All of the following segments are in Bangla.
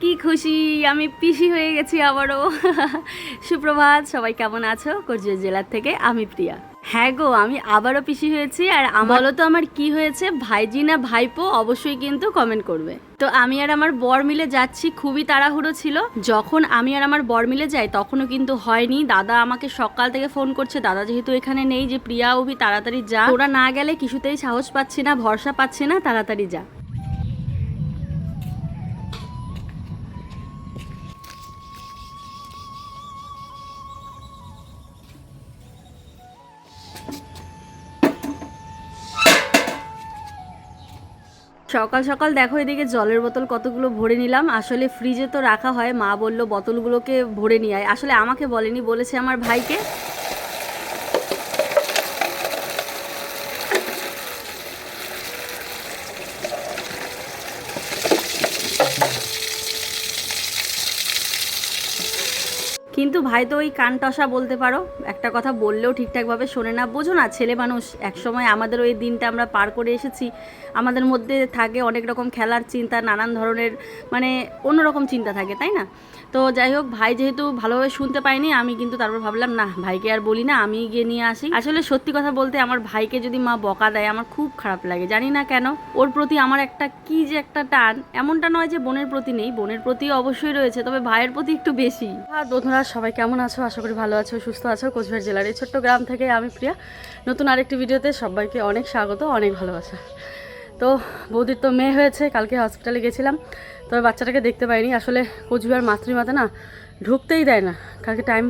কি খুশি, আমি পিসি হয়ে গেছি আবারও। সুপ্রভাত, সবাই কেমন আছো? কোচবিহার জেলার থেকে আমি প্রিয়া। হ্যাঁ গো, আমি আবারও পিসি হয়েছি। আর বলো তো আমার কি হয়েছে, ভাইজি না ভাইপো? অবশ্যই কিন্তু কমেন্ট করবে। তো আমি আর আমার বর মিলে যাচ্ছি, খুবই তাড়াহুড়ো ছিল। যখন আমি আর আমার বর মিলে যাই তখনও কিন্তু হয়নি। দাদা আমাকে সকাল থেকে ফোন করছে, দাদা যেহেতু এখানে নেই, যে প্রিয়া অভি তাড়াতাড়ি যা, ওরা না গেলে কিছুতেই সাহস পাচ্ছি না, ভরসা পাচ্ছি না, তাড়াতাড়ি যা। সকাল সকাল দেখো এদিকে জলের বোতল কতগুলো ভরে নিলাম। আসলে ফ্রিজে তো রাখা হয়, মা বলল বোতলগুলোকে ভরে নিয়ে আয়। আসলে আমাকে বলেনি, বলেছে আমার ভাইকে। কিন্তু ভাই তো ওই কান টসা বলতে পারো, একটা কথা বললেও ঠিকঠাকভাবে শোনে না। বোঝো না, ছেলে মানুষ। একসময় আমাদের ওই দিনটা আমরা পার করে এসেছি। আমাদের মধ্যে থাকে অনেক রকম খেলার চিন্তা, নানান ধরনের মানে অন্যরকম চিন্তা থাকে, তাই না? তো যাই হোক, ভাই যেহেতু ভালোভাবে শুনতে পাইনি, আমি কিন্তু তারপর ভাবলাম না, ভাইকে আর বলি না, আমি গিয়ে নিয়ে আসি। আসলে সত্যি কথা বলতে, আমার ভাইকে যদি মা বকা দেয় আমার খুব খারাপ লাগে, জানি না কেন। ওর প্রতি আমার একটা কি যে একটা টান, এমনটা নয় যে বোনের প্রতি নেই, বোনের প্রতি অবশ্যই রয়েছে, তবে ভাইয়ের প্রতি একটু বেশি। আর বন্ধুরা সবাই কেমন আছো? আশা করি ভালো আছো, সুস্থ আছো। কোচবিহার জেলার এই ছোট্ট গ্রাম থেকে আমি প্রিয়া, নতুন আরেকটি ভিডিওতে সবাইকে অনেক স্বাগত, অনেক ভালোবাসা। তো বৌদির তো মেয়ে হয়েছে, কালকে হসপিটালে গেছিলাম, তবে বাচ্চাটাকে দেখতে পাইনি। আসলে কোচবিহার মাতৃমাতা না ঢুকতেই দেয় না, কালকে টাইম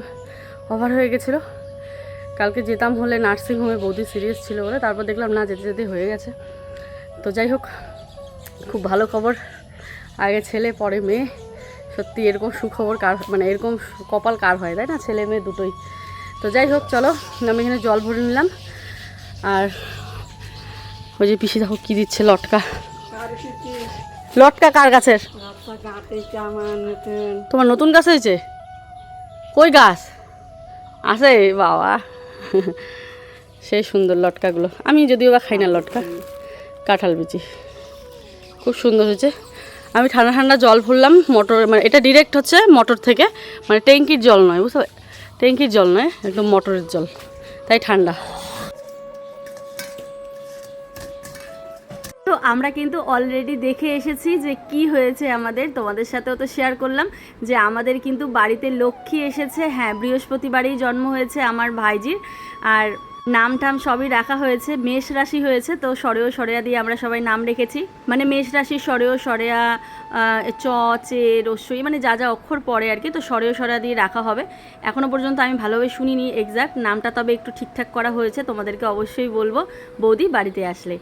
ওভার হয়ে গেছিলো। কালকে যেতাম হলে নার্সিংহোমে, বৌদি সিরিয়াস ছিল বলে, তারপর দেখলাম না, যেতে যেতে হয়ে গেছে। তো যাই হোক, খুব ভালো খবর, আগে ছেলে পরে মেয়ে। সত্যি এরকম সুখবর কার, মানে এরকম কপাল কার হয়, তাই না? ছেলে মেয়ে দুটোই। তো যাই হোক, চলো আমি এখানে জল ভরে নিলাম। আর ওই যে পিসি দেখো কী দিচ্ছে, লটকা। লটকা কার গাছের? তোমার নতুন গাছ হয়েছে? কই গাছ আছে বাবা? সেই সুন্দর লটকাগুলো। আমি যদিও বা খাই না লটকা, কাঁঠাল বিচি। খুব সুন্দর হয়েছে। আমি ঠান্ডা ঠান্ডা জল ভরলাম মোটর, মানে এটা ডিরেক্ট হচ্ছে মোটর থেকে, মানে ট্যাঙ্কির জল নয়, বুঝতে? ট্যাঙ্কির জল নয়, একদম মোটরের জল, তাই ঠান্ডা। তো আমরা কিন্তু অলরেডি দেখে এসেছি যে কি হয়েছে আমাদের, তোমাদের সাথেও তো শেয়ার করলাম যে আমাদের কিন্তু বাড়িতে লক্ষ্মী এসেছে। হ্যাঁ, বৃহস্পতিবারই জন্ম হয়েছে আমার ভাইজির। আর নাম টাম সবই রাখা হয়েছে, মেষ রাশি হয়েছে, তো সরেও সরেয়া দিয়ে আমরা সবাই নাম রেখেছি। মানে মেষ রাশি সরেও সরেয়া, চ, চে, রস্যই, মানে যা যা অক্ষর পড়ে আর কি, তো সরেও সরেয়া দিয়ে রাখা হবে। এখনও পর্যন্ত আমি ভালোভাবে শুনিনি এক্স্যাক্ট নামটা, তবে একটু ঠিকঠাক করা হয়েছে, তোমাদেরকে অবশ্যই বলবো বৌদি বাড়িতে আসলে।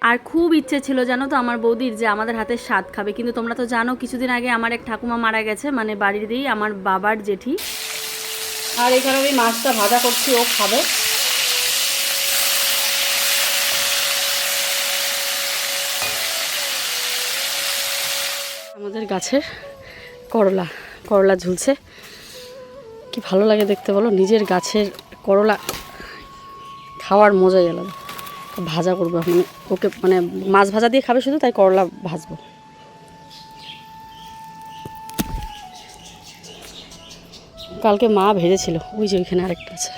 আর খুব ইচ্ছে ছিল জানো তো আমার বৌদির, যে আমাদের হাতের স্বাদ খাবে। কিন্তু তোমরা তো জানো কিছুদিন আগে আমার এক ঠাকুমা মারা গেছে, মানে বাড়ির দিয়েই আমার বাবার জেঠি। আর এখানে আমি মাছটা ভাজা করছি, ও খাবে। আমাদের গাছের করলা, করলা ঝুলছে, কি ভালো লাগে দেখতে বলো। নিজের গাছের করলা খাওয়ার মজাই আলাদা। ভাজা করবো এখন ওকে, মানে মাছ ভাজা দিয়ে খাবে শুধু, তাই করলা ভাজবো। কালকে মা ভেজেছিল, ওই যে ওইখানে আরেকটা আছে।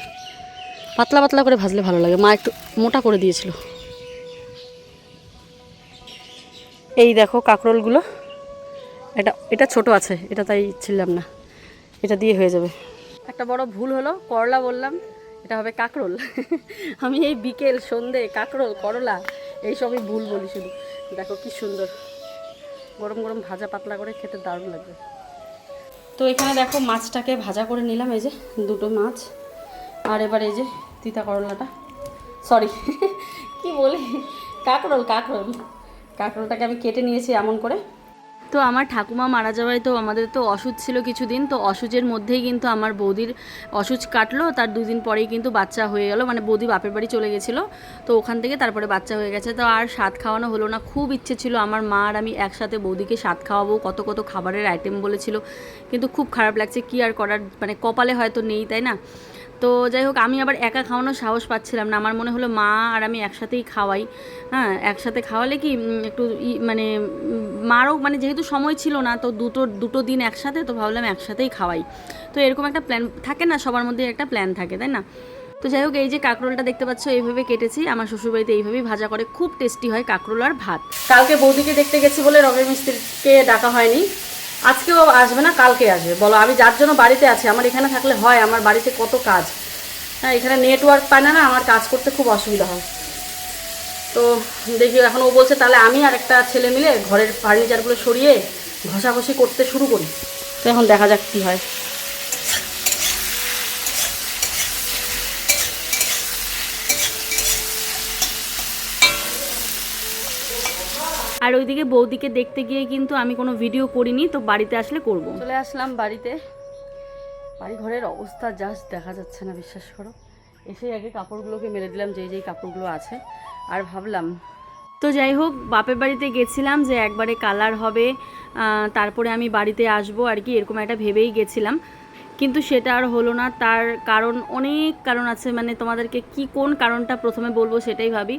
পাতলা পাতলা করে ভাজলে ভালো লাগে, মা একটু মোটা করে দিয়েছিল। এই দেখো কাঁকরোলগুলো, এটা ছোট আছে, এটা তাই ছিলাম না, এটা দিয়ে হয়ে যাবে। একটা বড় ভুল হলো, করলা বললাম, এটা হবে কাঁকরোল। আমি এই বিকেল সন্ধে কাঁকরোল করলা এইসবই ভুল বলি শুধু। দেখো কি সুন্দর গরম গরম ভাজা, পাতলা করে খেতে দারুণ লাগবে। তো এখানে দেখো মাছটাকে ভাজা করে নিলাম, এই যে দুটো মাছ। আর এবার এই যে তিতা করলাটা, সরি কি বলি, কাঁকরোল, কাঁকরোল, কাঁকরোলটাকে আমি কেটে নিয়েছি এমন করে। তো আমার ঠাকুমা মারা যাওয়ায় তো আমাদের তো অসুচ ছিল কিছুদিন, তো অসুচের মধ্যেই কিন্তু আমার বৌদির অসুচ কাটলো, তার দুদিন পরেই কিন্তু বাচ্চা হয়ে গেল। মানে বৌদি বাপের বাড়ি চলে গেছিলো, তো ওখান থেকে তারপরে বাচ্চা হয়ে গেছে। তো আর স্বাদ খাওয়ানো হলো না। খুব ইচ্ছে ছিল আমার মা আর আমি একসাথে বৌদিকে স্বাদ খাওয়াবো, কত কত খাবারের আইটেম বলেছিল, কিন্তু খুব খারাপ লাগছে, কি আর করার, মানে কপালে হয়তো নেই, তাই না? তো যাই হোক, আমি আবার একা খাওয়ানোর সাহস পাচ্ছিলাম না। আমার মনে হলো মা আর আমি একসাথেই খাওয়াই, হ্যাঁ একসাথে খাওয়ালে কি একটু মানে মারও মানে যেহেতু সময় ছিল না, তো দুটো দিন একসাথে, তো ভাবলাম একসাথেই খাওয়াই। তো এরকম একটা প্ল্যান থাকে না, সবার মধ্যে একটা প্ল্যান থাকে, তাই না? তো যাই হোক, এই যে কাঁকরোলটা দেখতে পাচ্ছ এইভাবে কেটেছি। আমার শ্বশুরবাড়িতে এইভাবেই ভাজা করে, খুব টেস্টি হয় কাঁকরোল আর ভাত। কালকে বৌদিকে দেখতে গেছি বলে রঙের মিস্ত্রিকে ডাকা হয়নি, আজকেও আসবে না, কালকে আসবে। বলো, আমি যার জন্য বাড়িতে আছি, আমার এখানে থাকলে হয়, আমার বাড়িতে কত কাজ, হ্যাঁ এখানে নেটওয়ার্ক পায় না, আমার কাজ করতে খুব অসুবিধা হয়। তো দেখি এখন ও বলছে তাহলে আমি আর একটা ছেলে মিলে ঘরের ফার্নিচারগুলো সরিয়ে ঘষাঘষি করতে শুরু করি। তো এখন দেখা যাক কী হয়। আর ওইদিকে বৌদিকে দেখতে গিয়ে কিন্তু আমি কোনো ভিডিও করিনি, তো বাড়িতে আসলে করব। চলে আসলাম বাড়িতে, বাড়ি ঘরের অবস্থা জাস্ট দেখা যাচ্ছে না, বিশ্বাস করো। এসে আগে কাপড়গুলোকে মেলে দিলাম, যেই কাপড়গুলো আছে, আর ভাবলাম তো যাই হোক, বাপের বাড়িতে গেছিলাম যে একবারে কালার হবে, তারপরে আমি বাড়িতে আসবো আর কি, এরকম একটা ভেবেই গেছিলাম। কিন্তু সেটা আর হলো না। তার কারণ, অনেক কারণ আছে, মানে তোমাদেরকে কোন কারণটা প্রথমে বলবো সেটাই ভাবি।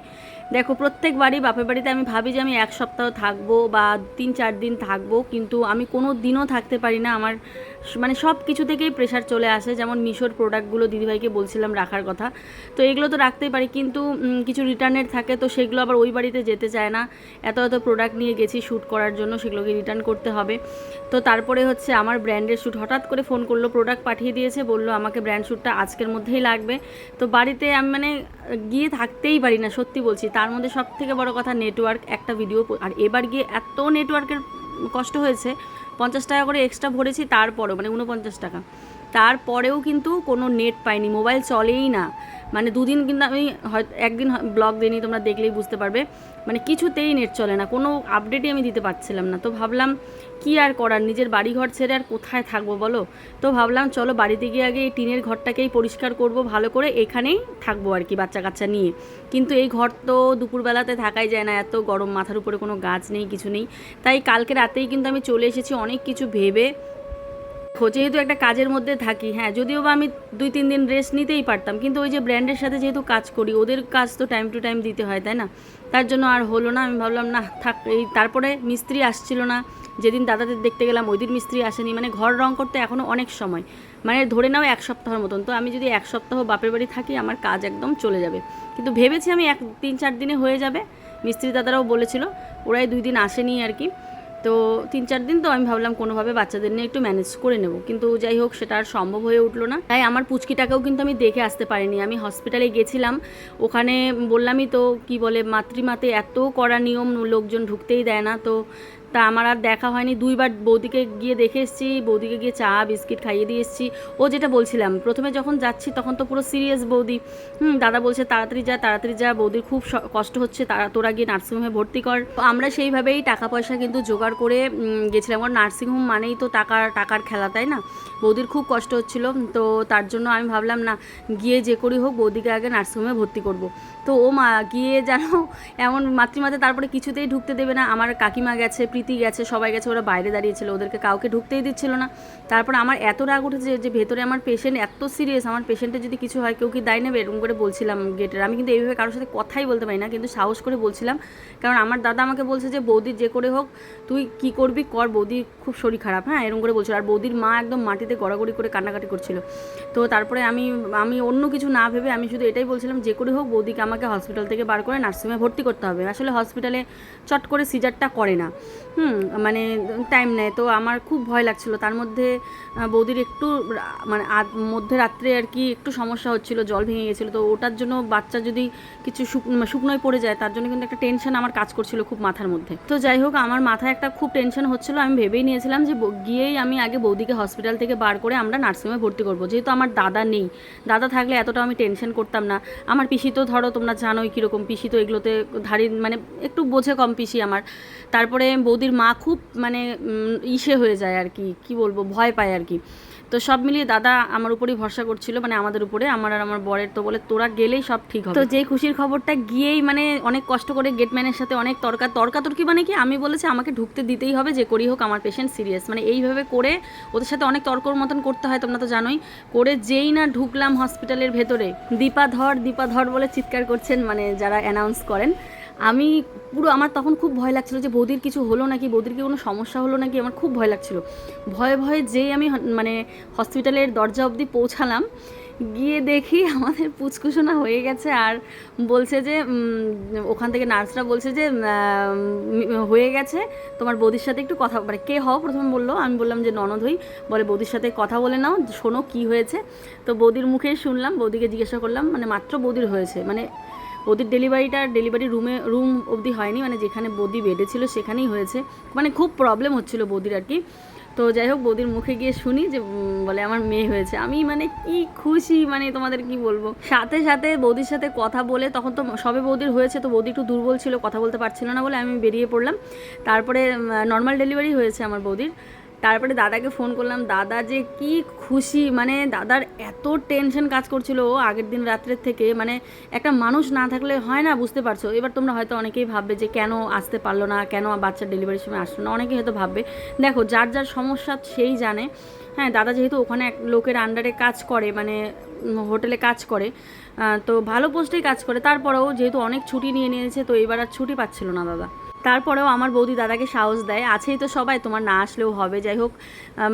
দেখো, প্রত্যেকবারই বাপের বাড়িতে আমি ভাবি যে আমি 1 সপ্তাহ থাকবো বা 3-4 দিন থাকবো, কিন্তু আমি কোনো দিনও থাকতে পারি না। আমার মানে সব কিছু থেকেই প্রেশার চলে আসে। যেমন মিশোর প্রোডাক্টগুলো দিদিভাইকে বলছিলাম রাখার কথা, তো এগুলো তো রাখতেই পারি, কিন্তু কিছু রিটার্নের থাকে, তো সেগুলো আবার ওই বাড়িতে যেতে চায় না। এত প্রোডাক্ট নিয়ে গেছি শ্যুট করার জন্য, সেগুলোকে রিটার্ন করতে হবে। তো তারপরে হচ্ছে আমার ব্র্যান্ডের শ্যুট, হঠাৎ করে ফোন করলো, প্রোডাক্ট পাঠিয়ে দিয়েছে, বললো আমাকে ব্র্যান্ড শ্যুটটা আজকের মধ্যেই লাগবে। তো বাড়িতে আমি মানে গিয়ে থাকতেই পারি না, সত্যি বলছি। তার মধ্যে সব থেকে বড় কথা নেটওয়ার্ক, একটা ভিডিও, আর এবার গিয়ে এত নেটওয়ার্কের কষ্ট হয়েছে, 50 টাকা করে এক্সট্রা ভরেছি, তারপরেও মানে 49 টাকা, তারপরেও কিন্তু কোনো নেট পাইনি, মোবাইল চলেই না। মানে 2 দিন কিন্তু আমি হয়তো একদিন ব্লগ দিইনি, তোমরা দেখলেই বুঝতে পারবে, মানে কিছুতেই নেট চলে না, কোনো আপডেটই আমি দিতে পারছিলাম না। তো ভাবলাম কি আর করার, নিজের বাড়িঘর ছেড়ে আর কোথায় থাকবো বলো। তো ভাবলাম চলো বাড়িতে গিয়ে আগে এই টিনের ঘরটাকেই পরিষ্কার করব ভালো করে, এখানেই থাকবো আর কি বাচ্চা কাচ্চা নিয়ে। কিন্তু এই ঘর তো দুপুরবেলাতে থাকাই যায় না, এত গরম, মাথার উপরে কোনো গাছ নেই, কিছু নেই। তাই কালকে রাতেই কিন্তু আমি চলে এসেছি অনেক কিছু ভেবে। যেহেতু একটা কাজের মধ্যে থাকি, হ্যাঁ যদিও বা আমি 2-3 দিন রেস্ট নিতেই পারতাম, কিন্তু ওই যে ব্র্যান্ডের সাথে যেহেতু কাজ করি, ওদের কাজ তো টাইম টু টাইম দিতে হয়, তাই না? তার জন্য আর হলো না, আমি ভাবলাম না থাক। তারপরে মিস্ত্রি আসছিল না, যেদিন দাদাদের দেখতে গেলাম ওই দিন মিস্ত্রি আসেনি, মানে ঘর রং করতে এখনও অনেক সময়, মানে ধরে নাও 1 সপ্তাহের মতন। তো আমি যদি 1 সপ্তাহ বাপের বাড়ি থাকি, আমার কাজ একদম চলে যাবে। কিন্তু ভেবেছি আমি 3-4 দিনে হয়ে যাবে, মিস্ত্রি দাদারাও বলেছিল, ওরাই 2 দিন আসেনি আর কি। তো 3-4 দিন তো আমি ভাবলাম কোনোভাবে বাচ্চাদের নিয়ে একটু ম্যানেজ করে নেব, কিন্তু যাই হোক সেটা আর সম্ভব হয়ে উঠলো না। তাই আমার পুচকিটাকেও কিন্তু আমি দেখে আসতে পারিনি। আমি হসপিটালে গেছিলাম, ওখানে বললামই তো, কি বলে মাতৃমাতে এত কড়া নিয়ম, লোকজন ঢুকতেই দেয় না। তো তা আমার আর দেখা হয়নি। 2বার বৌদিকে গিয়ে দেখে এসেছি, বৌদিকে গিয়ে চা বিস্কিট খাইয়ে দিয়ে এসেছি। ও যেটা বলছিলাম, প্রথমে যখন যাচ্ছি তখন তো পুরো সিরিয়াস বৌদি, দাদা বলছে তাড়াতাড়ি যা, বৌদির খুব কষ্ট হচ্ছে, তোরা গিয়ে নার্সিংহোমে ভর্তি কর। তো আমরা সেইভাবেই টাকা পয়সা কিন্তু জোগাড় করে গেছিলাম, কারণ নার্সিংহোম মানেই তো টাকার খেলা, তাই না? বৌদির খুব কষ্ট হচ্ছিল, তো তার জন্য আমি ভাবলাম না, গিয়ে যে করি হোক বৌদিকে আগে নার্সিংহোমে ভর্তি করব। তো ও মা গিয়ে জানো এমন মাতৃমাতে তারপরে কিছুতেই ঢুকতে দেবে না। আমার কাকিমা গেছে, প্রীতি গেছে, সবাই গেছে, ওরা বাইরে দাঁড়িয়েছিল, ওদেরকে কাউকে ঢুকতেই দিচ্ছিল না। তারপর আমার এত রাগ উঠেছে যে ভেতরে আমার পেশেন্ট এত সিরিয়াস, আমার পেশেন্টের যদি কিছু হয় কেউ কি দায় নেবে, এরকম করে বলছিলাম গেটের। আমি কিন্তু এইভাবে কারোর সাথে কথাই বলতে পারি না, কিন্তু সাহস করে বলছিলাম, কারণ আমার দাদা আমাকে বলছে যে বৌদির যে করে হোক তুই কি করবি কর, বৌদি খুব শরীর খারাপ, হ্যাঁ এরকম করে বলছিল। আর বৌদির মা একদম মাটিতে গড়াগড়ি করে কান্নাকাটি করছিল। তো তারপরে আমি অন্য কিছু না ভেবে আমি শুধু এটাই বলছিলাম, যে করে হোক বৌদিকে আমাকে হসপিটাল থেকে বার করে নার্সিংহোমে ভর্তি করতে হবে। আসলে হসপিটালে চট করে সিজারটা করে না, মানে টাইম নেয়। তো আমার খুব ভয় লাগছিল। তার মধ্যে বৌদির একটু মানে মধ্যরাত্রে আর কি একটু সমস্যা হচ্ছিল, জল ভেঙে গেছিলো। তো ওটার জন্য বাচ্চা যদি কিছু শুকনোয় পড়ে যায়, তার জন্য কিন্তু একটা টেনশন আমার কাজ করছিল খুব মাথার মধ্যে। তো যাই হোক, আমার মাথায় একটা খুব টেনশন হচ্ছিলো। আমি ভেবেই নিয়েছিলাম যে গিয়েই আমি আগে বৌদিকে হসপিটাল থেকে বার করে আমরা নার্সিংহোমে ভর্তি করবো, যেহেতু আমার দাদা নেই। দাদা থাকলে এতটা আমি টেনশন করতাম না। আমার পিসি তো ধরো তোমরা জানোই কীরকম, পিসি তো এগুলোতে ধারি, মানে একটু বোঝে কম পিসি আমার। তারপরে বৌদি বৌদির মা খুব মানে ইসে হয়ে যায় আর কি, কী বলবো, ভয় পায় আর কি। তো সব মিলিয়ে দাদা আমার উপরেই ভরসা করছিল, মানে আমাদের উপরে, আমার আর আমার বরের। তো বলে তোরা গেলেই সব ঠিক হবে। তো যেই খুশির খবরটা গিয়েই মানে অনেক কষ্ট করে গেটম্যানের সাথে অনেক তর্কাতর্কি, মানে কি আমি বলেছি আমাকে ঢুকতে দিতেই হবে, যে করি হোক আমার পেশেন্ট সিরিয়াস, মানে এইভাবে করে ওদের সাথে অনেক তর্কর মতন করতে হয়, তোমরা তো জানোই। করে যেই না ঢুকলাম হসপিটালের ভেতরে, দীপা ধর বলে চিৎকার করছেন মানে যারা অ্যানাউন্স করেন। আমি পুরো, আমার তখন খুব ভয় লাগছিল যে বৌদির কিছু হলো নাকি, বৌদির কি কোনো সমস্যা হলো নাকি, আমার খুব ভয় লাগছিল। ভয়ে যেই আমি মানে হসপিটালের দরজা অবধি পৌঁছালাম, গিয়ে দেখি আমাদের পুচকুশোনা হয়ে গেছে। আর বলছে যে ওখান থেকে নার্সরা বলছে যে হয়ে গেছে, তোমার বৌদির সাথে একটু কথা, মানে কে হও প্রথমে বললো, আমি বললাম যে ননদ হই। বলে বৌদির সাথে কথা বলে নাও, শোনো কি হয়েছে। তো বৌদির মুখেই শুনলাম, বৌদিকে জিজ্ঞাসা করলাম, মানে মাত্র বৌদির হয়েছে, মানে বৌদির ডেলিভারি রুম অবধি হয়নি, মানে যেখানে বৌদি বেডে ছিল সেখানেই হয়েছে, মানে খুব প্রবলেম হচ্ছিলো বৌদির আর কি। তো যাই হোক, বৌদির মুখে গিয়ে শুনি যে বলে আমার মেয়ে হয়েছে। আমি মানে কি খুশি, মানে তোমাদের কি বলবো। সাথে সাথে বৌদির সাথে কথা বলে, তখন তো সবে বৌদির হয়েছে, তো বৌদি একটু দুর্বল ছিল, কথা বলতে পারছিল না বলে আমি বেরিয়ে পড়লাম। তারপরে নর্মাল ডেলিভারি হয়েছে আমার বৌদির। তারপরে দাদাকে ফোন করলাম, দাদা যে কি খুশি, মানে দাদার এত টেনশন কাজ করছিল আগের দিন রাত্রের থেকে, মানে একটা মানুষ না থাকলে হয় না, বুঝতে পারছো। এবার তোমরা হয়তো অনেকেই ভাববে যে কেন আসতে পারলো না, কেন বাচ্চার ডেলিভারির সময় আসলো না, অনেকেই হয়তো ভাববে। দেখো, যার যার সমস্যা সেই জানে। হ্যাঁ, দাদা যেহেতু ওখানে এক লোকের আন্ডারে কাজ করে, মানে হোটেলে কাজ করে, তো ভালো পোস্টেই কাজ করে, তারপরেও যেহেতু অনেক ছুটি নিয়ে নিয়েছে, তো এবার আর ছুটি পাচ্ছিল না দাদা। তারপরেও আমার বৌদি দাদাকে সাহস দেয়, আছেই তো সবাই, তোমার না আসলেও হবে। যাই হোক,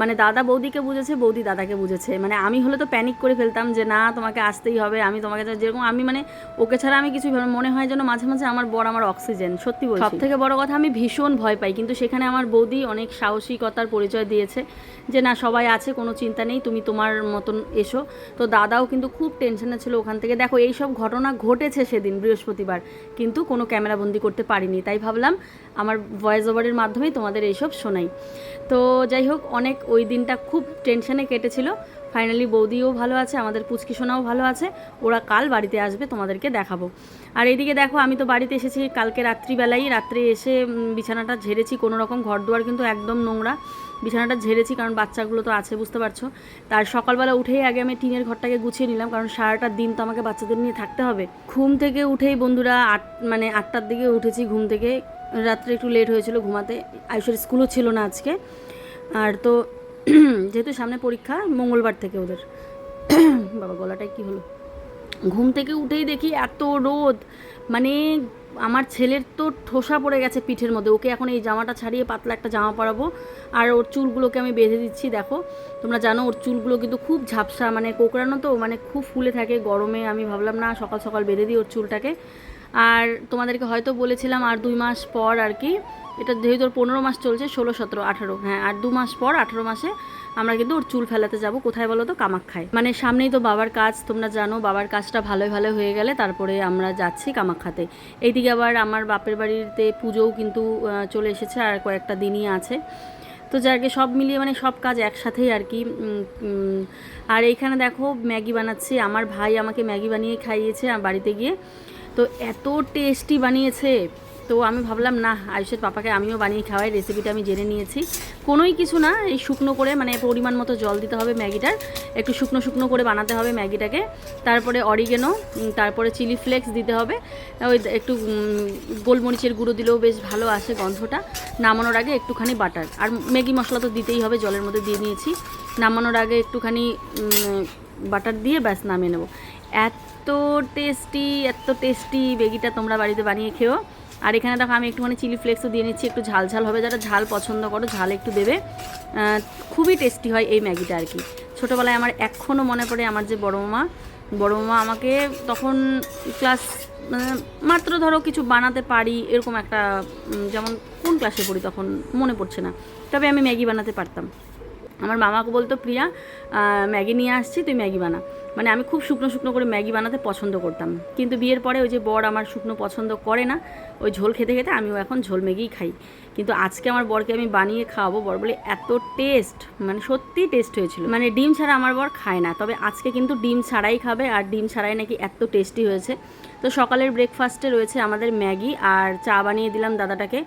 মানে দাদা বৌদিকে বুঝেছে, বৌদি দাদাকে বুঝেছে। মানে আমি হলে তো প্যানিক করে ফেলতাম যে না, তোমাকে আসতেই হবে, আমি তোমাকে যেরকম, আমি মানে ওকে ছাড়া আমি কিছু মনে হয় যেন মাঝে মাঝে আমার বর আমার অক্সিজেন, সত্যি বলছি। সব থেকে বড় কথা, আমি ভীষণ ভয় পাই, কিন্তু সেখানে আমার বৌদি অনেক সাহসিকতার পরিচয় দিয়েছে যে না, সবাই আছে, কোনো চিন্তা নেই, তুমি তোমার মতন এসো। তো দাদাও কিন্তু খুব টেনশনে ছিল ওখান থেকে। দেখো, এই সব ঘটনা ঘটেছে সেদিন বৃহস্পতিবার, কিন্তু কোনো ক্যামেরাবন্দি করতে পারিনি, তাই ভাবলাম আমার ভয়েস ওভারের মাধ্যমেই তোমাদের এইসব শোনাই। তো যাই হোক, অনেক ওই দিনটা খুব টেনশনে কেটেছিল। ফাইনালি বৌদিও ভালো আছে, আমাদের পুচকি সোনাও ভালো আছে, ওরা কাল বাড়িতে আসবে, তোমাদেরকে দেখাবো। আর এইদিকে দেখো, আমি তো বাড়িতে এসেছি কালকে রাত্রে এসে বিছানাটা ঝেড়েছি, কোনো রকম, ঘর দুয়ার কিন্তু একদম নোংরা, বিছানাটা ঝেড়েছি কারণ বাচ্চাগুলো তো আছে, বুঝতে পারছো। তার সকালবেলা উঠেই আগে আমি টিনের ঘরটাকে গুছিয়ে নিলাম, কারণ সারাটা দিন তো আমাকে বাচ্চাদের নিয়ে থাকতে হবে। ঘুম থেকে উঠেই বন্ধুরা 8টার দিকে উঠেছি ঘুম থেকে, রাত্রে একটু লেট হয়েছিল ঘুমাতে, আয়ুষের স্কুলও ছিল না আজকে। আর তো যেহেতু সামনে পরীক্ষা, মঙ্গলবার থেকে ওদের, বাবা গলাটায় কি হলো, ঘুম থেকে উঠেই দেখি এত রোদ, মানে আমার ছেলের তো ঠোসা পড়ে গেছে পিঠের মধ্যে। ওকে এখন এই জামাটা ছাড়িয়ে পাতলা একটা জামা পরাবো, আর ওর চুলগুলোকে আমি বেঁধে দিচ্ছি। দেখো, তোমরা জানো ওর চুলগুলো কিন্তু খুব ঝাপসা, মানে কোকড়ানো, তো মানে খুব ফুলে থাকে গরমে। আমি ভাবলাম না, সকাল সকাল বেঁধে দিই ওর চুলটাকে। আর তোমাদেরকে হয়তো বলেছিলাম আর 2 মাস পর আর কি, এটা যেহেতু ওর 15 মাস চলছে, 16, 17, 18, হ্যাঁ, আর 2 মাস পর 18 মাসে আমরা কিন্তু ওর চুল ফেলাতে যাব। কোথায় বলো তো? কামাখ্যায়। মানে সামনেই তো বাবার কাজ, তোমরা জানো, বাবার কাজটা ভালো হয়ে গেলে তারপরে আমরা যাচ্ছি কামাখ্যাতে। এইদিকে আবার আমার বাপের বাড়িতে পুজোও কিন্তু চলে এসেছে, আর কয়েকটা দিনই আছে। তো যাকে সব মিলিয়ে মানে সব কাজ একসাথেই আর কি। আর এইখানে দেখো ম্যাগি বানাচ্ছি, আমার ভাই আমাকে ম্যাগি বানিয়ে খাইয়েছে বাড়িতে গিয়ে, তো এত টেস্টি বানিয়েছে। তো আমি ভাবলাম না, আয়ুষের পাপাকে আমিও বানিয়ে খাওয়াই। রেসিপিটা আমি জেনে নিয়েছি, কোনোই কিছু না, এই শুকনো করে, মানে পরিমাণ মতো জল দিতে হবে ম্যাগিটার, একটু শুকনো করে বানাতে হবে ম্যাগিটাকে। তারপরে অরিগেনো, তারপরে চিলি ফ্লেক্স দিতে হবে, ওই একটু গোলমরিচের গুঁড়ো দিলেও বেশ ভালো আসে গন্ধটা। নামানোর আগে একটুখানি বাটার, আর ম্যাগি মশলা তো দিতেই হবে, জলের মধ্যে দিয়ে নিয়েছি। নামানোর আগে একটুখানি বাটার দিয়ে ব্যাস নামিয়ে নেবো। এত টেস্টি ম্যাগিটা, তোমরা বাড়িতে বানিয়ে খেও। আর এখানে দেখো আমি একটুখানি চিলি ফ্লেক্সও দিয়ে নিচ্ছি, একটু ঝাল হবে, যারা ঝাল পছন্দ করো ঝাল একটু দেবে। খুবই টেস্টি হয় এই ম্যাগিটা আর কি। ছোটোবেলায় আমার এখনও মনে পড়ে, আমার যে বড়ো মামা আমাকে তখন ক্লাস, মাত্র ধরো কিছু বানাতে পারি এরকম একটা, যেমন কোন ক্লাসে পড়ি তখন মনে পড়ছে না, তবে আমি ম্যাগি বানাতে পারতাম। আমার মামাকে বলতো, প্রিয়া ম্যাগি নিয়ে আসছি, তুই ম্যাগি বানা। মানে আমি খুব শুকনো শুকনো করে ম্যাগি বানাতে পছন্দ করতাম, কিন্তু বিয়ের পরে ওই যে বর আমার শুকনো পছন্দ করে না, ওই ঝোল খেতে খেতে আমিও এখন ঝোল ম্যাগিই খাই। কিন্তু আজকে আমার বরকে আমি বানিয়ে খাওয়াবো, বর বলে এত টেস্ট, মানে সত্যি টেস্ট হয়েছিল। মানে ডিম ছাড়া আমার বর খায় না, তবে আজকে কিন্তু ডিম ছাড়াই খাবে, আর ডিম ছাড়াই নাকি এত টেস্টি হয়েছে। তো সকালের ব্রেকফাস্টে রয়েছে আমাদের ম্যাগি, আর চা বানিয়ে দিলাম দাদাটাকে।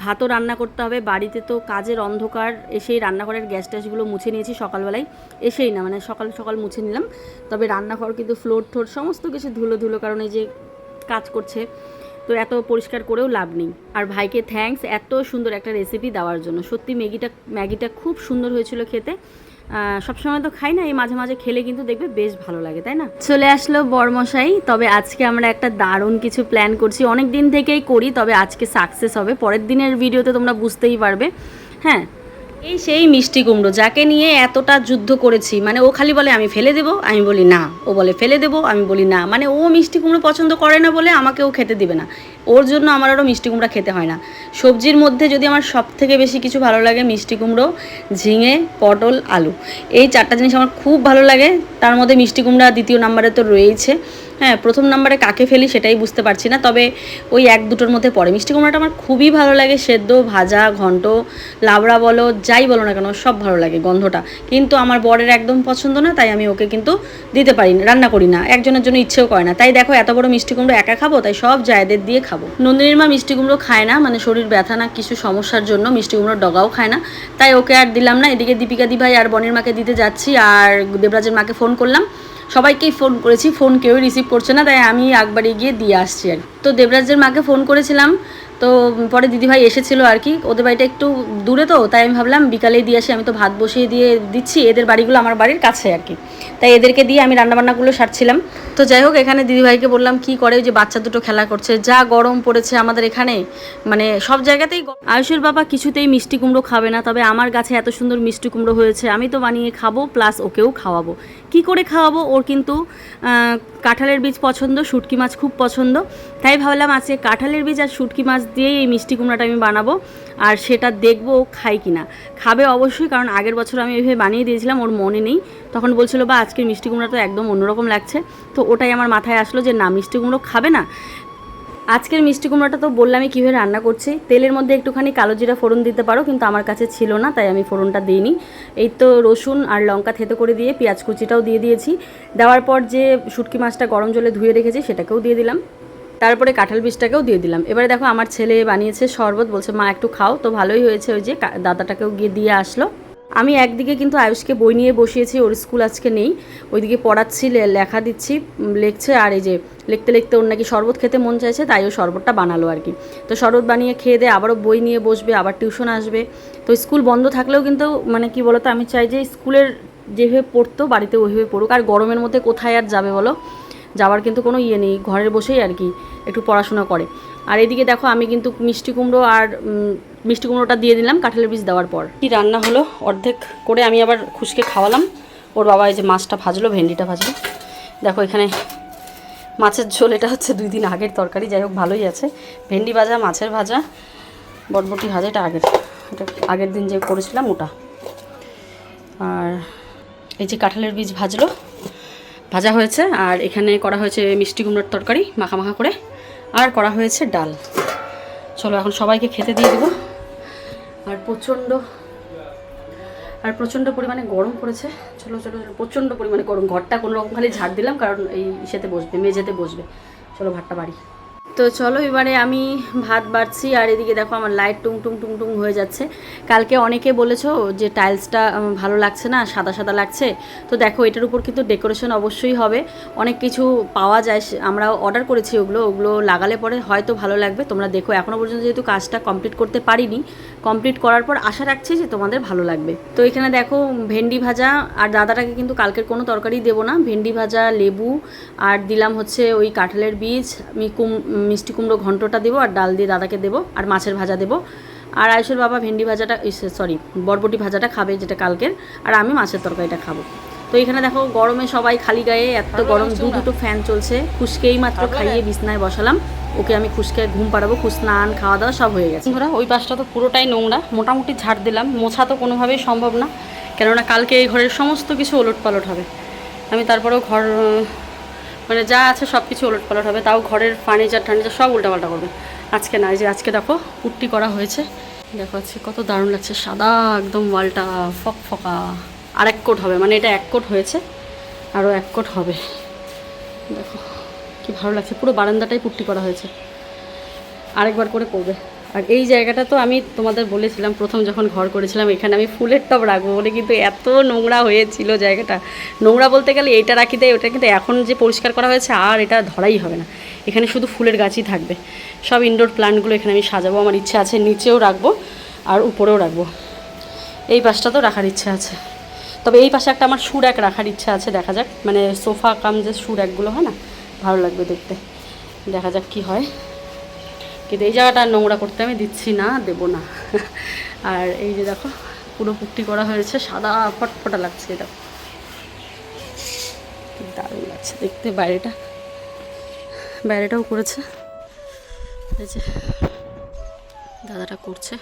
ভাতও রান্না করতে হবে, বাড়িতে তো কাজের অন্ধকার, এসেই রান্নাঘরের গ্যাস ট্যাসগুলো মুছে নিয়েছি সকালবেলায়, এসেই না মানে সকাল সকাল মুছে নিলাম। তবে রান্নাঘর কিন্তু ফ্লোর ঠোর সমস্ত কিছু ধুলো ধুলো, কারণ এই যে কাজ করছে, তো এত পরিষ্কার করেও লাভ নেই। আর ভাইকে থ্যাঙ্কস এত সুন্দর একটা রেসিপি দেওয়ার জন্য। সত্যি ম্যাগিটা খুব সুন্দর হয়েছিল খেতে। সবসময় তো খাই না, এই মাঝে মাঝে খেলে কিন্তু দেখবে বেশ ভালো লাগে, তাই না? চলে আসলো বরমশাই। তবে আজকে আমরা একটা দারুণ কিছু প্ল্যান করছি, অনেক দিন থেকেই করি, তবে আজকে সাকসেস হবে। পরের দিনের ভিডিওতে তোমরা বুঝতেই পারবে। হ্যাঁ, এই সেই মিষ্টি কুমড়ো, যাকে নিয়ে এতটা যুদ্ধ করেছি। মানে ও খালি বলে আমি ফেলে দেবো, আমি বলি না, ও বলে ফেলে দেবো, আমি বলি না। মানে ও মিষ্টি কুমড়ো পছন্দ করে না বলে আমাকেও খেতে দিবে না, ওর জন্য আমার আরও মিষ্টি কুমড়া খেতে হয় না। সবজির মধ্যে যদি আমার সব থেকে বেশি কিছু ভালো লাগে, মিষ্টি কুমড়ো, ঝিঙে, পটল, আলু, এই 4টা জিনিস আমার খুব ভালো লাগে। তার মধ্যে মিষ্টি কুমড়া দ্বিতীয় নাম্বারে তো রয়েইছে। হ্যাঁ, প্রথম নাম্বারে কাকে ফেলি সেটাই বুঝতে পারছি না, তবে ওই 1-2টোর মধ্যে পড়ে। মিষ্টি কুমড়াটা আমার খুবই ভালো লাগে, সেদ্ধ, ভাজা, ঘন্ট, লাবড়া বলো, যাই বলো না কেন সব ভালো লাগে গন্ধটা। কিন্তু আমার বরের একদম পছন্দ না, তাই আমি ওকে কিন্তু দিতে পারি না, রান্না করি না, একজনের জন্য ইচ্ছেও করে না। তাই দেখো এত বড় মিষ্টি কুমড়ো একা খাবো, তাই সব জায়দের দিয়ে খাবো। নন্দিনীর মা মিষ্টি কুমড়ো খায় না, মানে শরীর ব্যথা না কিছু সমস্যার জন্য মিষ্টি কুমড়োর ডগাও খায় না, তাই ওকে আর দিলাম না। এদিকে দীপিকা দি ভাই আর বনের মাকে দিতে যাচ্ছি, আর দেবরাজের মাকে ফোন করলাম, সবাইকেই ফোন করেছি, ফোন কেউই রিসিভ করছে না, তাই আমি একবারে গিয়ে দিয়ে আসছি আর। তো দেবরাজের মাকে ফোন করেছিলাম, তো পরে দিদিভাই এসেছিলো আর কি, ওদের বাড়িটা একটু দূরে, তো তাই আমি ভাবলাম বিকালেই দিয়ে আসি। আমি তো ভাত বসিয়ে দিয়ে দিচ্ছি, এদের বাড়িগুলো আমার বাড়ির কাছে আর কি, তাই এদেরকে দিয়ে আমি রান্নাবান্নাগুলো সারছিলাম। তো যাই হোক, এখানে দিদিভাইকে বললাম কি করে, ওই যে বাচ্চা দুটো খেলা করছে, যা গরম পড়েছে আমাদের এখানে, মানে সব জায়গাতেই। আয়ুষের বাবা কিছুতেই মিষ্টি কুমড়ো খাবে না, তবে আমার গাছে এত সুন্দর মিষ্টি কুমড়ো হয়েছে, আমি তো বানিয়ে খাবো, প্লাস ওকেও খাওয়াবো। কি করে খাওয়াবো, ওর কিন্তু কাঁঠালের বীজ পছন্দ, শুটকি মাছ খুব পছন্দ, তাই ভাবলাম আজকে কাঁঠালের বীজ আর শুটকি মাছ দিয়েই এই মিষ্টি কুমড়াটা আমি বানাবো, আর সেটা দেখবো ও খাই কিনা। খাবে অবশ্যই, কারণ আগের বছর আমি এইভাবে বানিয়ে দিয়েছিলাম, ওর মনে নেই, তখন বলছিল বা আজকের মিষ্টি কুমড়া তো একদম অন্যরকম লাগছে। তো ওটাই আমার মাথায় আসলো যে না, মিষ্টি কুমড়ো খাবে না। আজকের মিষ্টি কুমড়াটা তো বললামই কীভাবে রান্না করছি। তেলের মধ্যে একটুখানি কালো জিরা ফোড়ন দিতে পারো, কিন্তু আমার কাছে ছিল না, তাই আমি ফোড়নটা দিইনি। এই তো রসুন আর লঙ্কা থেতো করে দিয়ে পেঁয়াজ কুচিটাও দিয়ে দিয়েছি। দেওয়ার পর যে শুটকি মাছটা গরম জলে ধুয়ে রেখেছি সেটাকেও দিয়ে দিলাম, তারপরে কাঁঠাল বীজটাকেও দিয়ে দিলাম। এবারে দেখো আমার ছেলে বানিয়েছে শরবত, বলছে মা একটু খাও, তো ভালোই হয়েছে। ওই যে দাদাটাকেও গিয়ে দিয়ে আসলো। আমি একদিকে কিন্তু আয়ুষকে বই নিয়ে বসিয়েছি, ওর স্কুল আজকে নেই, ওইদিকে পড়াচ্ছি, লেখা দিচ্ছি, লিখছে, আর এই যে লিখতে লিখতে ওর নাকি শরবত খেতে মন চাইছে, তাই ও শরবতটা বানালো আর কি। তো শরবত বানিয়ে খেয়ে দিয়ে আবারও বই নিয়ে বসবে, আবার টিউশন আসবে। তো স্কুল বন্ধ থাকলেও কিন্তু মানে কি বলতো, আমি চাই যে স্কুলের যেভাবে পড়তো বাড়িতে ওইভাবে পড়ুক। আর গরমের মধ্যে কোথায় আর যাবে বলো, যাওয়ার কিন্তু কোনো ইয়ে নেই, ঘরের বসেই আর কি একটু পড়াশোনা করে। আর এদিকে দেখো আমি কিন্তু মিষ্টি কুমড়োটা দিয়ে দিলাম কাঁঠালের বীজ দেওয়ার পর। কি রান্না হলো অর্ধেক করে আমি আবার খুশকে খাওয়ালাম। ওর বাবা এই যে মাছটা ভাজলো, ভেন্ডিটা ভাজলো। দেখো এখানে মাছের ঝোল, এটা হচ্ছে 2 দিন আগের তরকারি, যাই হোক ভালোই আছে। ভেন্ডি ভাজা, মাছের ভাজা, বটবটি ভাজা, এটা আগের দিন যে করেছিলাম ওটা। আর এই যে কাঁঠালের বীজ ভাজা হয়েছে, আর এখানে করা হয়েছে মিষ্টি কুমড়োর তরকারি মাখা মাখা করে, আর করা হয়েছে ডাল। চলো এখন সবাইকে খেতে দিয়ে দেবো। আর প্রচণ্ড পরিমাণে গরম পড়েছে। চলো প্রচণ্ড পরিমাণে গরম, ঘরটা কোনো রকম খালি ঝাড় দিলাম, কারণ এই মেঝেতে বসবে। চলো ভাতটা বাড়ি। তো চলো এবারে আমি ভাত বাড়ছি, আর এদিকে দেখো আমার লাইট টুং টুং টুং টুং হয়ে যাচ্ছে। কালকে অনেকে বলেছো যে টাইলসটা ভালো লাগছে না, সাদা সাদা লাগছে। তো দেখো এটার উপর কিন্তু ডেকোরেশন অবশ্যই হবে, অনেক কিছু পাওয়া যায়, আমরা অর্ডার করেছি, ওগুলো লাগালে পরে হয়তো ভালো লাগবে। তোমরা দেখো, এখনও পর্যন্ত যেহেতু কাজটা কমপ্লিট করতে পারিনি, কমপ্লিট করার পর আশা রাখছি যে তোমাদের ভালো লাগবে। তো এখানে দেখো ভেন্ডি ভাজা, আর দাদাটাকে কিন্তু কালকের কোনো তরকারি দেবো না, ভেন্ডি ভাজা, লেবু, আর দিলাম হচ্ছে ওই কাঁঠালের বীজ, মিষ্টি কুমড়ো ঘন্টটা দেবো, আর ডাল দিয়ে দাদাকে দেবো, আর মাছের ভাজা দেবো। আর আয়ুষের বাবা ভেন্ডি ভাজাটা, বরবটি ভাজাটা খাবে, যেটা কালকের, আর আমি মাছের তরকারিটা খাবো। তো এখানে দেখো গরমে সবাই খালি গায়ে, এত গরম, দুটো ফ্যান চলছে। খুশকেই মাত্র খাইয়ে বিছনায় বসালাম, ওকে আমি খুশকে ঘুম পাড়াবো। স্নান খাওয়া দাওয়া সব হয়ে গেছে। ওই পাশটা তো পুরোটাই নোংরা, মোটামুটি ঝাড় দিলাম, মোছা তো কোনোভাবেই সম্ভব না, কেননা কালকে এই ঘরের সমস্ত কিছু ওলট পালট হবে। আমি তারপরেও ঘর মানে যা আছে সব কিছু ওলটপালট হবে, তাও ঘরের ফার্নিচার সব উল্টাপাল্টা করবে। আজকে না, যে আজকে দেখো পুট্টি করা হয়েছে, দেখো আজকে কত দারুণ লাগছে, সাদা একদম ওয়ালটা ফকফকা। আর এক কোট হবে, মানে এটা এক কোট হয়েছে, আরও এক কোট হবে। দেখো কি ভালো লাগছে, পুরো বারান্দাটাই পুট্টি করা হয়েছে, আরেকবার করে করবে। আর এই জায়গাটা তো আমি তোমাদের বলেছিলাম প্রথম যখন ঘর করেছিলাম, এখানে আমি ফুলের টব রাখবো বলে, কিন্তু এত নোংরা হয়েছিল জায়গাটা। নোংরা বলতে গেলে এইটা রাখি দেয় ওটা, কিন্তু এখন যে পরিষ্কার করা হয়েছে আর এটা ধরাই হবে না। এখানে শুধু ফুলের গাছই থাকবে, সব ইনডোর প্ল্যান্টগুলো এখানে আমি সাজাবো। আমার ইচ্ছা আছে নিচেও রাখবো আর উপরেও রাখবো, এই পাশটা তো রাখার ইচ্ছা আছে। তবে এই পাশে একটা আমার সুর এক রাখার ইচ্ছা আছে, দেখা যাক, মানে সোফা কাম যে সুর একগুলো হয় না, ভালো লাগবে দেখতে, দেখা যাক কি হয়। কিন্তু এই জায়গাটা নোংরা করতে আমি দিচ্ছি না, দেবো না। আর এই যে দেখো পুরো পুট্টি করা হয়েছে, সাদা ফটফটা লাগছে, এটা কি দারুণ লাগছে দেখতে। বাইরেটাও করেছে, এই যে দাদাটা করছে।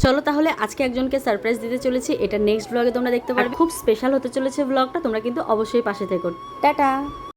চলো তাহলে আজকে একজনকে সারপ্রাইজ দিতে চলেছি, এটা নেক্সট ব্লগে তোমরা দেখতে পারবে। খুব স্পেশাল হতে চলেছে ব্লগটা, তোমরা কিন্তু অবশ্যই পাশে থেকো। টাটা।